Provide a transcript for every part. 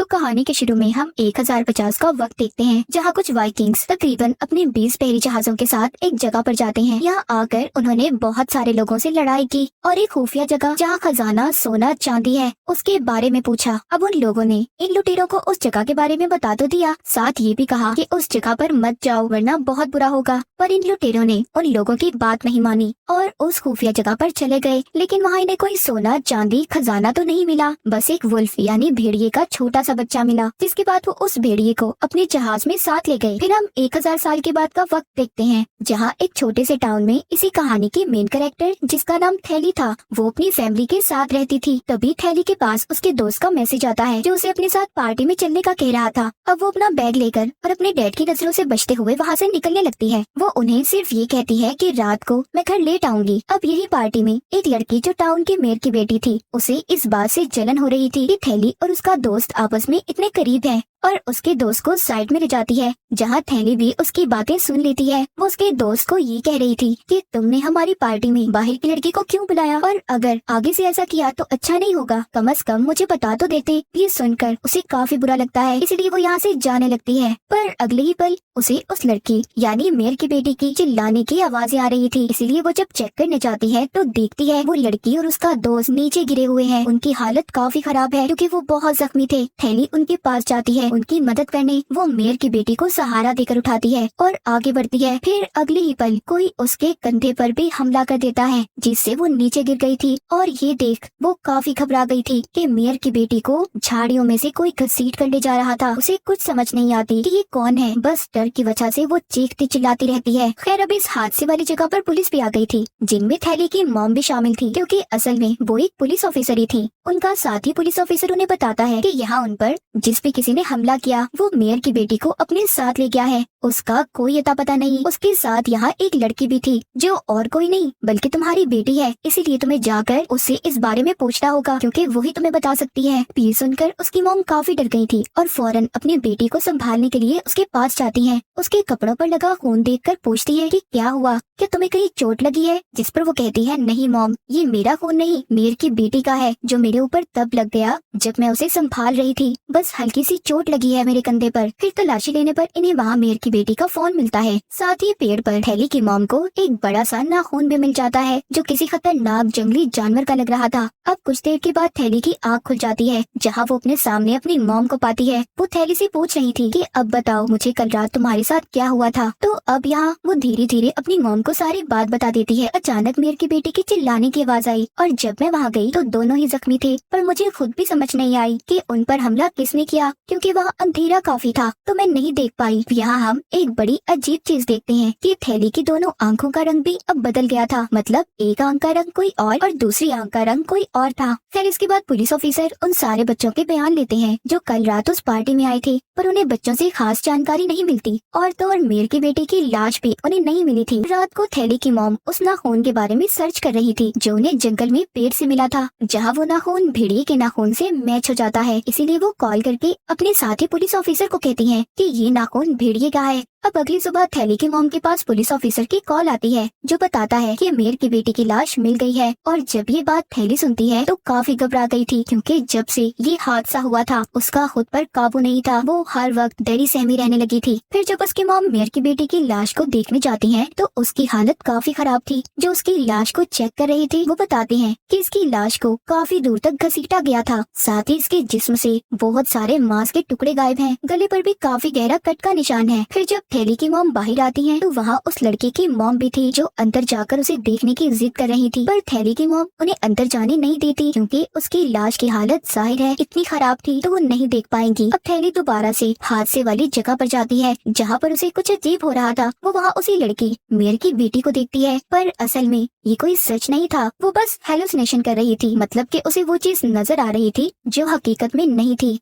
कहानी के शुरू में हम 1050 का वक्त देखते हैं, जहाँ कुछ वाइकिंग्स तकरीबन अपने 20 पहरी जहाजों के साथ एक जगह पर जाते हैं। यहाँ आकर उन्होंने बहुत सारे लोगों से लड़ाई की और एक खुफिया जगह जहाँ खजाना सोना चांदी है उसके बारे में पूछा। अब उन लोगों ने इन लुटेरों को उस जगह के बारे में बता तो दिया, साथ ये भी कहा कि उस जगह पर मत जाओ वरना बहुत बुरा होगा। पर इन लुटेरों ने उन लोगों की बात नहीं मानी और उस खुफिया जगह पर चले गए। लेकिन वहाँ इन्हें कोई सोना चांदी खजाना तो नहीं मिला, बस एक वुल्फ यानी भेड़िए का छोटा सा बच्चा मिला, जिसके बाद वो उस भेड़िए को अपने जहाज में साथ ले गए। फिर हम 1000 साल के बाद का वक्त देखते हैं, जहाँ एक छोटे से टाउन में इसी कहानी की मेन कैरेक्टर जिसका नाम थैली था, वो अपनी फैमिली के साथ रहती थी। तभी थैली के पास उसके दोस्त का मैसेज आता है जो उसे अपने साथ पार्टी में चलने का कह रहा था। अब वो अपना बैग लेकर और अपने डैड की नजरों से बचते हुए वहाँ से निकलने लगती है। वो उन्हें सिर्फ ये कहती है कि रात को मैं घर लेट आऊंगी। अब यही पार्टी में एक लड़की जो टाउन के मेयर की बेटी थी, उसे इस बात से जलन हो रही थी कि थैली और उसका दोस्त आपस में इतने करीब हैं, और उसके दोस्त को साइड में ले जाती है, जहाँ थैली भी उसकी बातें सुन लेती है। वो उसके दोस्त को ये कह रही थी कि तुमने हमारी पार्टी में बाहर की लड़की को क्यों बुलाया, और अगर आगे से ऐसा किया तो अच्छा नहीं होगा, कम से कम मुझे बता तो देते। ये सुनकर उसे काफी बुरा लगता है, इसलिए वो यहाँ से जाने लगती है। पर अगले ही पल उसे उस लड़की यानी मेयर की बेटी की चिल्लाने की आवाजें आ रही थी, इसलिए वो जब चेक करने जाती है तो देखती है वो लड़की और उसका दोस्त नीचे गिरे हुए हैं। उनकी हालत काफी खराब है क्योंकि वो बहुत जख्मी थे। थैली उनके पास जाती है उनकी मदद करने, वो मेयर की बेटी को सहारा देकर उठाती है और आगे बढ़ती है। फिर अगले ही पल कोई उसके कंधे पर भी हमला कर देता है, जिससे वो नीचे गिर गई थी। और ये देख वो काफी घबरा गई थी कि मेयर की बेटी को झाड़ियों में से कोई घसीट कर ले जा रहा था। उसे कुछ समझ नहीं आती कि ये कौन है, बस डर की वजह से वो चीखती चिल्लाती रहती है। खैर अब इस हादसे वाली जगह पर पुलिस भी आ गई थी, जिनमें थैली की मॉम भी शामिल थी, क्योंकि असल में वो एक पुलिस ऑफिसर ही थी। उनका साथी पुलिस ऑफिसर उन्हें बताता है कि यहाँ उन पर जिस भी किसी ने हमला किया वो मेयर की बेटी को अपने साथ ले गया है, उसका कोई अता पता नहीं। उसके साथ यहाँ एक लड़की भी थी जो और कोई नहीं बल्कि तुम्हारी बेटी है, इसीलिए तुम्हें जाकर उससे इस बारे में पूछना होगा क्योंकि वही तुम्हें बता सकती है। ये सुनकर उसकी मॉम काफी डर गई थी और फौरन अपनी बेटी को संभालने के लिए उसके पास जाती है। उसके कपड़ों पर लगा खून देखकर पूछती है कि क्या हुआ, क्या तुम्हें कहीं चोट लगी है, जिस पर वो कहती है नहीं मॉम, ये मेरा खून नहीं मेयर की बेटी का है जो मेरे ऊपर तब लग गया जब मैं उसे संभाल रही थी, बस हल्की सी चोट लगी है मेरे कंधे पर। फिर तलाशी लेने पर इन्हें वहाँ मेयर की बेटी का फोन मिलता है, साथ ही पेड़ पर थैली की मॉम को एक बड़ा सा नाखून भी मिल जाता है जो किसी खतरनाक जंगली जानवर का लग रहा था। अब कुछ देर के बाद थैली की आँख खुल जाती है, जहाँ वो अपने सामने अपनी मॉम को पाती है। वो थैली से पूछ रही थी कि अब बताओ मुझे कल रात तुम्हारे साथ क्या हुआ था। तो अब यहाँ वो धीरे धीरे अपनी मॉम को सारी बात बता देती है। अचानक मेयर की बेटी की चिल्लाने की आवाज आई और जब मैं वहाँ गई तो दोनों ही जख्मी थे, पर मुझे खुद भी समझ नहीं आई कि उन पर हमला किसने किया, क्योंकि वहाँ अंधेरा काफी था तो मैं नहीं देख पाई। यहाँ हम एक बड़ी अजीब चीज देखते हैं कि थैली की दोनों आंखों का रंग भी अब बदल गया था, मतलब एक आंख का रंग कोई और दूसरी आंख का रंग कोई और था। फिर इसके बाद पुलिस ऑफिसर उन सारे बच्चों के बयान लेते हैं जो कल रात उस पार्टी में आए थे, पर उन्हें बच्चों से खास जानकारी नहीं मिलती। और तो और मेयर की बेटी की लाश भी उन्हें नहीं मिली थी। रात को थैली की मॉम उस नाखून के बारे में सर्च कर रही थी जो उन्हें जंगल में पेड़ से मिला था, जहाँ वो नाखून भेड़िए के नाखून से मैच हो जाता है। इसीलिए वो कॉल करके अपने साथी पुलिस ऑफिसर को कहती है कि ये नाखून भेड़िए का है। अब अगली सुबह थैली की मॉम के पास पुलिस ऑफिसर की कॉल आती है जो बताता है कि मेयर की बेटी की लाश मिल गई है। और जब ये बात थैली सुनती है तो काफी घबरा गई थी, क्योंकि जब से ये हादसा हुआ था उसका खुद पर काबू नहीं था, वो हर वक्त डरी सहमी रहने लगी थी। फिर जब उसकी मॉम मेयर की बेटी की लाश को देखने जाती है तो उसकी हालत काफी खराब थी। जो उसकी लाश को चेक कर रही थी वो बताते हैं कि इसकी लाश को काफी दूर तक घसीटा गया था, साथ ही इसके जिस्म से बहुत सारे मांस के टुकड़े गायब हैं, गले पर भी काफी गहरा कट का निशान है। फिर जब थैली की मॉम बाहर आती है तो वहाँ उस लड़के की मॉम भी थी जो अंदर जाकर उसे देखने की जिद कर रही थी, पर थैली की मॉम उन्हें अंदर जाने नहीं देती क्योंकि उसकी लाश की हालत जाहिर है इतनी खराब थी तो वो नहीं देख पाएंगी। अब थैली दोबारा से हादसे वाली जगह पर जाती है जहाँ पर उसे कुछ अजीब हो रहा था। वो वहाँ उसी लड़की मेयर की बेटी को देखती है, पर असल में ये कोई सच नहीं था, वो बस हेलुसिनेशन कर रही थी, मतलब कि उसे वो चीज नजर आ रही थी जो हकीकत में नहीं थी।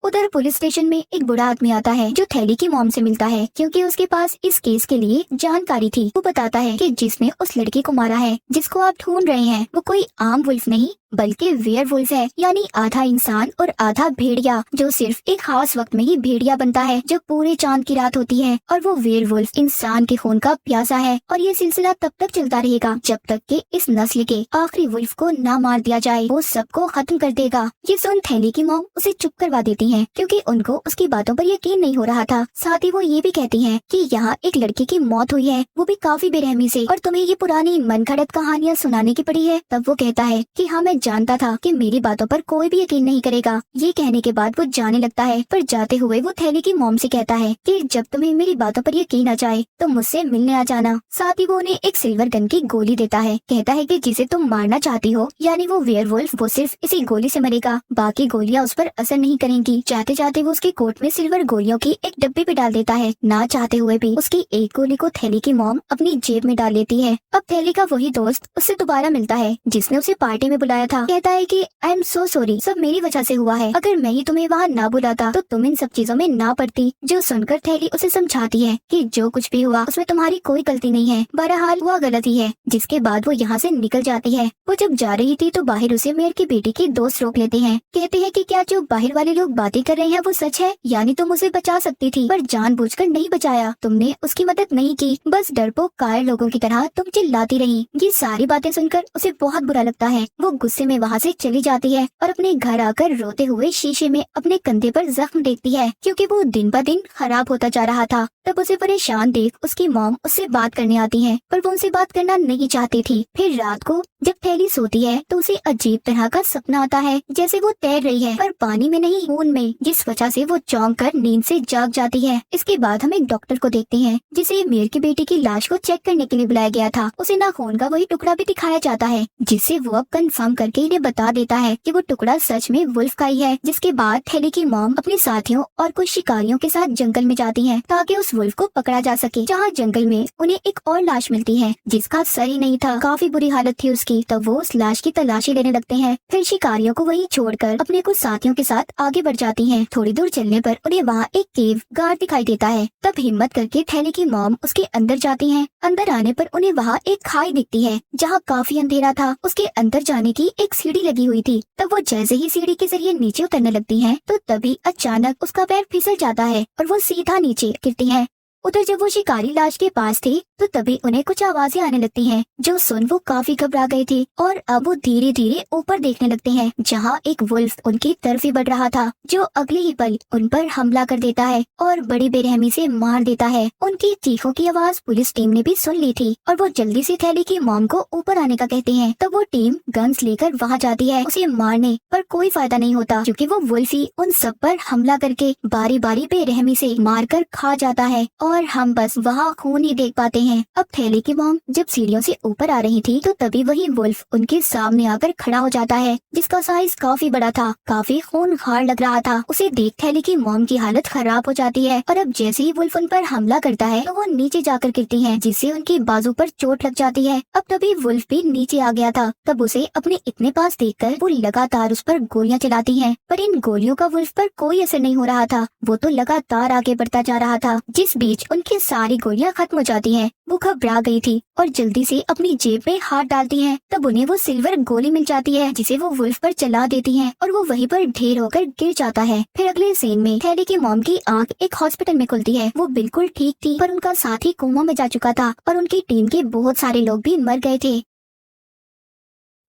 उधर पुलिस स्टेशन में एक बूढ़ा आदमी आता है जो थैली की मॉम से मिलता है, क्योंकि उसके पास इस केस के लिए जानकारी थी। वो बताता है कि जिसने उस लड़की को मारा है जिसको आप ढूंढ रहे हैं वो कोई आम वुल्फ नहीं बल्कि वेयरवुल्फ है, यानी आधा इंसान और आधा भेड़िया, जो सिर्फ एक खास वक्त में ही भेड़िया बनता है जब पूरे चांद की रात होती है। और वो वेयरवुल्फ इंसान के खून का प्यासा है और ये सिलसिला तब तक चलता रहेगा जब तक कि इस नस्ल के आखिरी वुल्फ को ना मार दिया जाए। वो सबको खत्म कर देगा। ये सुन थैली की मॉम उसे चुप करवा देती है, क्योंकि उनको उसकी बातों पर यकीन नहीं हो रहा था। साथ ही वो ये भी कहती है कि यहाँ एक लड़के की मौत हुई है, वो भी काफी बेरहमी से, और तुम्हें ये पुरानी मनगढ़ंत कहानियाँ सुनाने की पड़ी है। तब वो कहता है कि हाँ, मैं जानता था कि मेरी बातों पर कोई भी यकीन नहीं करेगा। ये कहने के बाद वो जाने लगता है, पर जाते हुए वो थैली की मॉम से कहता है कि जब तुम्हें मेरी बातों पर यकीन आ जाए तो मुझसे मिलने आ जाना। साथ ही वो उन्हें एक सिल्वर गन की गोली देता है। कहता है कि जिसे तुम मारना चाहती हो, यानी वो वेयरवुल्फ, वो सिर्फ इसी गोली से मरेगा, बाकी गोलियां उस पर असर नहीं करेंगी। चाहते चाहते वो उसके कोट में सिल्वर गोलियों की एक डब्बी पे डाल देता है। ना चाहते हुए भी उसकी एक गोली को थैली की मॉम अपनी जेब में डाल लेती है। अब थैली का वही दोस्त उससे दोबारा मिलता है जिसने उसे पार्टी में बुलाया था। कहता है कि आई एम सो सॉरी, सब मेरी वजह से हुआ है। अगर मैं ही तुम्हें वहाँ ना बुलाता तो तुम इन सब चीजों में ना पड़ती। जो सुनकर थैली उसे समझाती है कि जो कुछ भी हुआ उसमें तुम्हारी कोई गलती नहीं है, बहरहाल हुआ गलती है। जिसके बाद वो यहाँ से निकल जाती है। वो जब जा रही थी तो बाहर उसे मेयर की बेटी के दोस्त रोक लेते हैं। कहते हैं कि क्या जो बाहर वाले लोग बातें कर रहे हैं वो सच है, यानी तुम उसे बचा सकती थी पर जानबूझकर नहीं बचाया, तुमने उसकी मदद नहीं की, बस डरपोक कायर लोगों की तरह तुम चिल्लाती रही। ये सारी बातें सुनकर उसे बहुत बुरा लगता है। वो गुस्से में वहाँ से चली जाती है और अपने घर आकर रोते हुए शीशे में अपने कंधे पर जख्म देखती है, क्योंकि वो दिन ब दिन खराब होता जा रहा था। तब उसे परेशान देख उसकी मॉम उससे बात करने आती है, पर वो उनसे बात करना नहीं चाहती थी। फिर रात को जब थैली सोती है तो उसे अजीब तरह का सपना आता है, जैसे वो तैर रही है पर पानी में नहीं, खून में, जिस वजह से वो चौंक कर नींद से जाग जाती है। इसके बाद हम एक डॉक्टर को देखते हैं जिसे मेयर की बेटी की लाश को चेक करने के लिए बुलाया गया था। उसे ना खून का वही टुकड़ा भी दिखाया जाता है, जिससे वो अब कंफर्म करके इन्हें बता देता है कि वो टुकड़ा सच में वुल्फ का ही है। जिसके बाद थैली की मॉम अपने साथियों और कुछ शिकारियों के साथ जंगल में जाती है ताकि उस वुल्फ को पकड़ा जा सके। जहाँ जंगल में उन्हें एक और लाश मिलती है जिसका सर ही नहीं था, काफी बुरी हालत थी उसकी। तब वो उस लाश की तलाशी लेने लगते हैं। फिर शिकारियों को वहीं छोड़कर अपने कुछ साथियों के साथ आगे बढ़ जाती हैं। थोड़ी दूर चलने पर उन्हें वहाँ एक केव गार्ड दिखाई देता है। तब हिम्मत करके थैली की मॉम उसके अंदर जाती हैं। अंदर आने पर उन्हें वहाँ एक खाई दिखती है जहाँ काफी अंधेरा था। उसके अंदर जाने की एक सीढ़ी लगी हुई थी। तब वो जैसे ही सीढ़ी के जरिए नीचे उतरने लगती हैं, तो तभी अचानक उसका पैर फिसल जाता है और वो सीधा नीचे गिरती है। उधर जब वो शिकारी लाश के पास थे तो तभी उन्हें कुछ आवाजें आने लगती हैं, जो सुन वो काफी घबरा गए थे। और अब वो धीरे धीरे ऊपर देखने लगते हैं जहाँ एक वुल्फ उनकी तरफ ही बढ़ रहा था, जो अगले ही पल उन पर हमला कर देता है और बड़ी बेरहमी से मार देता है। उनकी चीखों की आवाज पुलिस टीम ने भी सुन ली थी और वो जल्दी से थैली की मॉम को ऊपर आने का कहते हैं। तब वो टीम गन्स लेकर वहाँ जाती है उसे मारने, पर कोई फायदा नहीं होता क्योंकि वो वुल्फ ही उन सब पर हमला करके बारी बारी बेरहमी से मार कर खा जाता है और हम बस वहाँ खून ही देख पाते हैं। अब थैली की मॉम जब सीढ़ियों से ऊपर आ रही थी तो तभी वही वुल्फ उनके सामने आकर खड़ा हो जाता है, जिसका साइज काफी बड़ा था, काफी खूनखार लग रहा था। उसे देख थैली की मॉम की हालत खराब हो जाती है और अब जैसे ही वुल्फ उन पर हमला करता है तो वो नीचे जाकर गिरती है, जिससे उनकी बाजू पर चोट लग जाती है। अब तभी वुल्फ भी नीचे आ गया था। तब उसे अपने इतने पास देखकर वो लगातार उस पर गोलियां चलाती है, पर इन गोलियों का वुल्फ पर कोई असर नहीं हो रहा था। वो तो लगातार आगे बढ़ता जा रहा था। जिस बीच उनकी सारी गोलियां खत्म हो जाती हैं। वो घबरा गई थी और जल्दी से अपनी जेब में हाथ डालती हैं। तब उन्हें वो सिल्वर गोली मिल जाती है, जिसे वो वुल्फ पर चला देती हैं और वो वहीं पर ढेर होकर गिर जाता है। फिर अगले सीन में थैली की मॉम की आंख एक हॉस्पिटल में खुलती है। वो बिल्कुल ठीक थी, पर उनका साथी कोमा में जा चुका था और उनकी टीम के बहुत सारे लोग भी मर गए थे।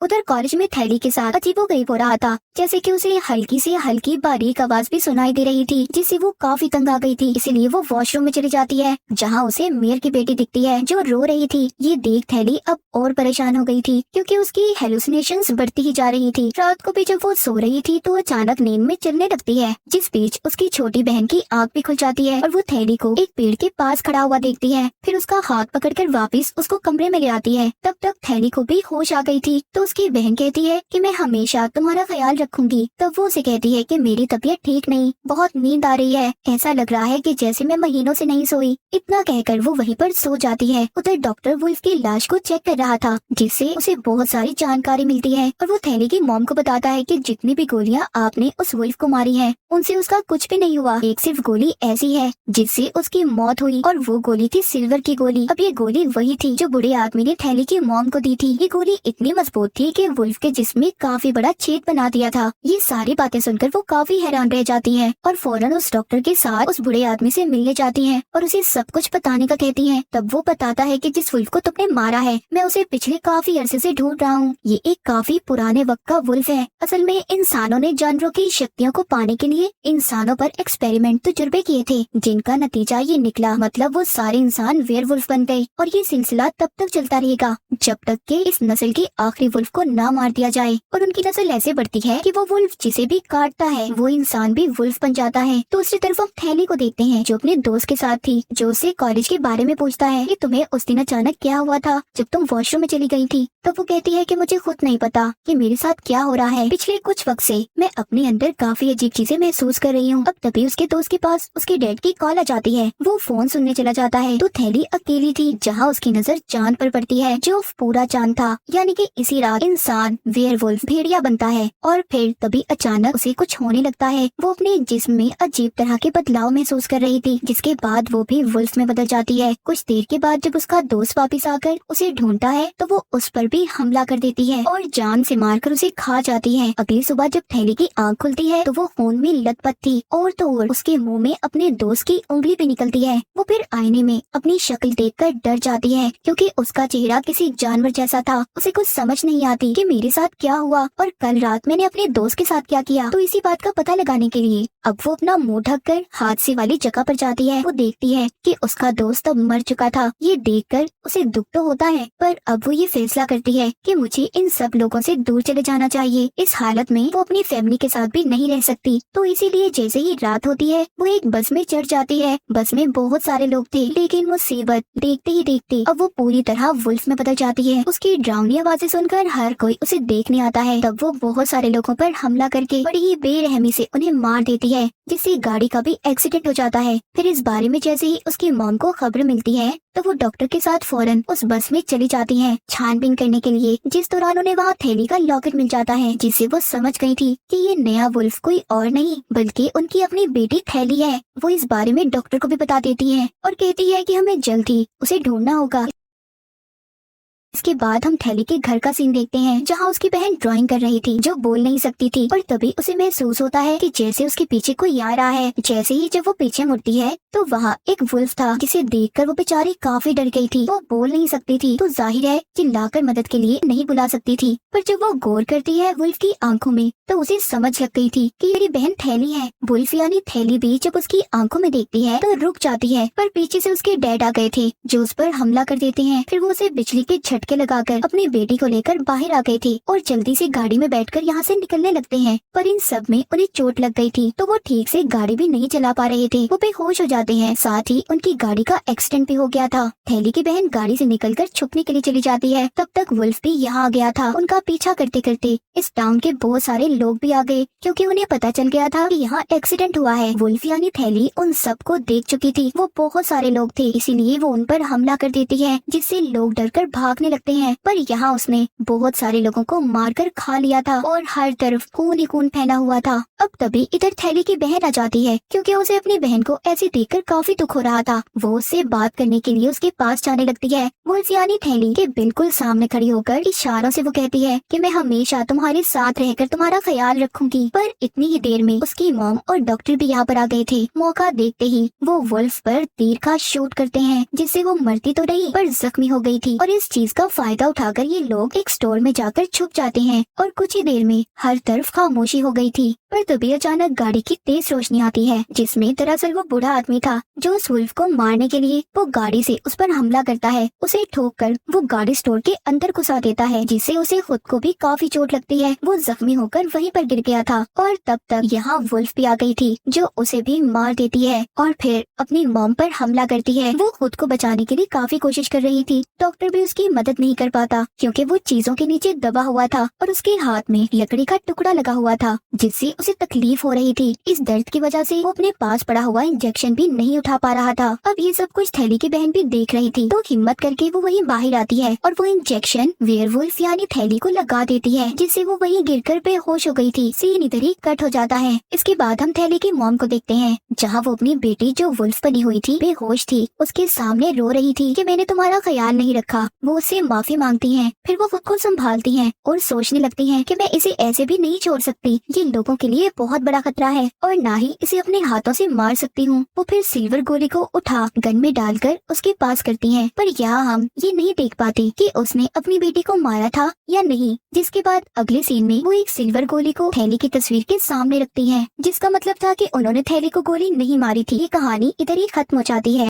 उधर कॉलेज में थैली के साथ अजीबोगरीब हो रहा था, जैसे कि उसे हल्की से हल्की बारीक आवाज भी सुनाई दे रही थी, जिससे वो काफी तंग आ गई थी। इसीलिए वो वॉशरूम में चली जाती है, जहां उसे मेयर की बेटी दिखती है जो रो रही थी। ये देख थैली अब और परेशान हो गई थी, क्योंकि उसकी हेलुसिनेशंस बढ़ती ही जा रही थी। रात को भी जब वो सो रही थी तो अचानक नींद में चलने लगती है, जिस बीच उसकी छोटी बहन की आँख भी खुल जाती है और वो थैली को एक पेड़ के पास खड़ा हुआ देखती है। फिर उसका हाथ पकड़कर वापस उसको कमरे में ले आती है। तब तक थैली को भी होश आ गई थी, तो उसकी बहन कहती है कि मैं हमेशा तुम्हारा ख्याल रखूंगी। तब वो उसे कहती है कि मेरी तबीयत ठीक नहीं, बहुत नींद आ रही है, ऐसा लग रहा है कि जैसे मैं महीनों से नहीं सोई। इतना कहकर वो वहीं पर सो जाती है। उधर डॉक्टर वुल्फ की लाश को चेक कर रहा था, जिससे उसे बहुत सारी जानकारी मिलती है और वो थैली की मॉम को बताता है कि जितनी भी गोलियां आपने उस वुल्फ को मारी हैं, उनसे उसका कुछ भी नहीं हुआ। एक सिर्फ गोली ऐसी है जिससे उसकी मौत हुई और वो गोली थी सिल्वर की गोली। अब ये गोली वही थी जो बूढ़े आदमी ने थैली की मॉम को दी थी। ये गोली इतनी मजबूत थी कि वुल्फ के जिस्म में काफी बड़ा छेद बना दिया था। ये सारी बातें सुनकर वो काफी हैरान रह जाती है और फौरन उस डॉक्टर के साथ उस बूढ़े आदमी से मिलने जाती है और उसे सब कुछ बताने का कहती है। तब वो बताता है कि जिस वुल्फ को तुमने मारा है, मैं उसे पिछले काफी अरसे से ढूंढ रहा हूँ। ये एक काफी पुराने वक्त का वुल्फ है। असल में इंसानों ने जानवरों की शक्तियों को पाने के लिए इंसानों पर एक्सपेरिमेंट तजुर्बे किए थे, जिनका नतीजा ये निकला। मतलब वो सारे इंसान वेयरवुल्फ बन गए और ये सिलसिला तब तक चलता रहेगा जब तक कि इस नस्ल के आखिरी वुल्फ को ना मार दिया जाए। और उनकी नस्ल ऐसे बढ़ती है कि वो वुल्फ जिसे भी काटता है वो इंसान भी वुल्फ बन जाता है। दूसरी तरफ हम थैली को देखते हैं, जो अपने दोस्त के साथ थी, जो उससे कॉलेज के बारे में पूछता है कि तुम्हें उस दिन अचानक क्या हुआ था जब तुम वॉशरूम में चली गई थी। तो वो कहती है कि मुझे खुद नहीं पता कि मेरे साथ क्या हो रहा है। पिछले कुछ वक्त से मैं अपने अंदर काफी अजीब चीजें महसूस कर रही हूँ। अब तभी उसके दोस्त के पास उसके डैड की कॉल आ जाती है। वो फोन सुनने चला जाता है तो थैली अकेली थी, जहाँ उसकी नजर चांद पर पड़ती है, जो पूरा चांद था। यानी कि इसी रात इंसान वेयरवुल्फ भेड़िया बनता है और फिर तभी अचानक उसे कुछ होने लगता है। वो अपने जिस्म में अजीब तरह के बदलाव महसूस कर रही थी, जिसके बाद वो भी वुल्फ में बदल जाती है। कुछ देर के बाद जब उसका दोस्त वापस आकर उसे ढूंढता है तो वो उस पर भी हमला कर देती है और जान से मारकर उसे खा जाती है। अगली सुबह जब थैली की आंख खुलती है तो वो खून में लथपथ थी और तो और उसके मुंह में अपने दोस्त की उंगली भी निकलती है। वो फिर आईने में अपनी शक्ल देखकर डर जाती है, क्योंकि उसका चेहरा किसी जानवर जैसा था। उसे कुछ समझ नहीं आती कि मेरे साथ क्या हुआ और कल रात मैंने अपने दोस्त के साथ क्या किया। तो इसी बात का पता लगाने के लिए अब वो अपना मुंह ढककर हादसे वाली जगह पर जाती है। वो देखती है कि उसका दोस्त अब मर चुका था। ये देखकर उसे दुख तो होता है, पर अब वो ये फैसला करती है कि मुझे इन सब लोगों से दूर चले जाना चाहिए। इस हालत में वो अपनी फैमिली के साथ भी नहीं रह सकती। तो इसीलिए जैसे ही रात होती है वो एक बस में चढ़ जाती है। बस में बहुत सारे लोग थे, लेकिन मुसीबत देखते ही देखते अब वो पूरी तरह वुल्फ में बदल जाती है। उसकी डरावनी आवाजें सुनकर हर कोई उसे देखने आता है। तब वो बहुत सारे लोगों पर हमला करके बड़ी ही बेरहमी से उन्हें मार देती है, जिससे गाड़ी का भी एक्सीडेंट हो जाता है। फिर इस बारे में जैसे ही उसकी मॉम को खबर मिलती है तो वो डॉक्टर के साथ फौरन उस बस में चली जाती है छानबीन करने के लिए, जिस दौरान उन्हें वहाँ थैली का लॉकेट मिल जाता है, जिससे वो समझ गई थी कि ये नया वुल्फ कोई और नहीं बल्कि उनकी अपनी बेटी थैली है। वो इस बारे में डॉक्टर को भी बता देती है और कहती है कि हमें जल्द ही उसे ढूंढना होगा। इसके बाद हम थैली के घर का सीन देखते हैं, जहाँ उसकी बहन ड्राइंग कर रही थी, जो बोल नहीं सकती थी। और तभी उसे महसूस होता है कि जैसे उसके पीछे कोई आ रहा है। जैसे ही जब वो पीछे मुड़ती है तो वहाँ एक वुल्फ था, जिसे देखकर वो बेचारी काफी डर गई थी। वो बोल नहीं सकती थी तो जाहिर है चिल्लाकर मदद के लिए नहीं बुला सकती थी। पर जब वो गौर करती है वुल्फ की आंखों में तो उसे समझ लग गई थी कि मेरी बहन थैली है। वुल्फ यानी थैली भी जब उसकी आंखों में देखती है तो रुक जाती है, पर पीछे से उसके डैड आ गए थे, जो उस पर हमला कर देते हैं। फिर वो उसे बिजली के झटके लगाकर अपनी बेटी को लेकर बाहर आ गए थे और जल्दी से गाड़ी में बैठकर यहाँ से निकलने लगते हैं। पर इन सब में उन्हें चोट लग गई थी, तो वो ठीक से गाड़ी भी नहीं चला पा रहे थे। वो बेहोश हो जाते हैं, साथ ही उनकी गाड़ी का एक्सीडेंट भी हो गया था। थैली की बहन गाड़ी से निकलकर छुपने के लिए चली जाती है। तब तक वुल्फ भी यहाँ आ गया था। उनका पीछा करते करते इस टाउन के बहुत सारे लोग भी आ गए, क्योंकि उन्हें पता चल गया था कि यहाँ एक्सीडेंट हुआ है। वुल्फ यानी थैली उन सबको देख चुकी थी। वो बहुत सारे लोग थे, इसीलिए वो उन पर हमला कर देती है, जिससे लोग डरकर भागने लगते हैं। पर यहाँ उसने बहुत सारे लोगों को मारकर खा लिया था और हर तरफ खून ही खून फैला हुआ था। अब तभी इधर थैली की बहन आ जाती है, क्योंकि उसे अपनी बहन को ऐसे देखकर काफी दुख हो रहा था। वो उससे बात करने के लिए उसके पास जाने लगती है। वुल्फ यानी थैली के बिल्कुल सामने खड़ी होकर इशारों से वो कहती है कि मैं हमेशा तुम्हारे साथ रहकर तुम्हारा ख्याल रखूंगी। पर इतनी ही देर में उसकी मॉम और डॉक्टर भी यहाँ पर आ गए थे। मौका देखते ही वो वुल्फ पर तीर का शूट करते हैं, जिससे वो मरती तो नहीं पर जख्मी हो गई थी। और इस चीज का फायदा उठाकर ये लोग एक स्टोर में जाकर छुप जाते हैं और कुछ ही देर में हर तरफ खामोशी हो गई थी। पर तभी अचानक गाड़ी की तेज रोशनी आती है, जिसमें दरअसल वो बूढ़ा आदमी था, जो उस वुल्फ को मारने के लिए वो गाड़ी से उस पर हमला करता है। उसे ठोककर वो गाड़ी स्टोर के अंदर घुसा देता है, जिससे उसे खुद को भी काफी चोट लगती है। वो जख्मी होकर वहीं पर गिर गया था और तब तक यहाँ वुल्फ भी आ गई थी, जो उसे भी मार देती है और फिर अपनी मॉम पर हमला करती है। वो खुद को बचाने के लिए काफी कोशिश कर रही थी। डॉक्टर भी उसकी मदद नहीं कर पाता, क्योंकि वो चीजों के नीचे दबा हुआ था और उसके हाथ में लकड़ी का टुकड़ा लगा हुआ था, जिससे उसे तकलीफ हो रही थी। इस दर्द की वजह से वो अपने पास पड़ा हुआ इंजेक्शन भी नहीं उठा पा रहा था। अब ये सब कुछ थैली की बहन भी देख रही थी, तो हिम्मत करके वो वहीं बाहर आती है और वो इंजेक्शन वेयरवुल्फ यानी थैली को लगा देती है, जिससे वो वहीं गिरकर बेहोश हो गई थी। सीन इधर ही कट हो जाता है। इसके बाद हम थैली की मॉम को देखते हैं, जहाँ वो अपनी बेटी जो वुल्फ बनी हुई थी, बेहोश थी, उसके सामने रो रही थी कि मैंने तुम्हारा ख्याल नहीं रखा। वो उससे माफी मांगती हैं, फिर वो खुद को संभालती हैं और सोचने लगती हैं कि मैं इसे ऐसे भी नहीं छोड़ सकती, ये लोगों के लिए बहुत बड़ा खतरा है और ना ही इसे अपने हाथों से मार सकती हूँ। वो फिर सिल्वर गोली को उठा गन में डालकर उसके पास करती हैं, पर यहाँ हम ये नहीं देख पाते कि उसने अपनी बेटी को मारा था या नहीं। जिसके बाद अगले सीन में वो एक सिल्वर गोली को थैली की तस्वीर के सामने रखती हैं, जिसका मतलब था कि उन्होंने थैली को गोली नहीं मारी थी। ये कहानी इधर ही खत्म हो जाती है।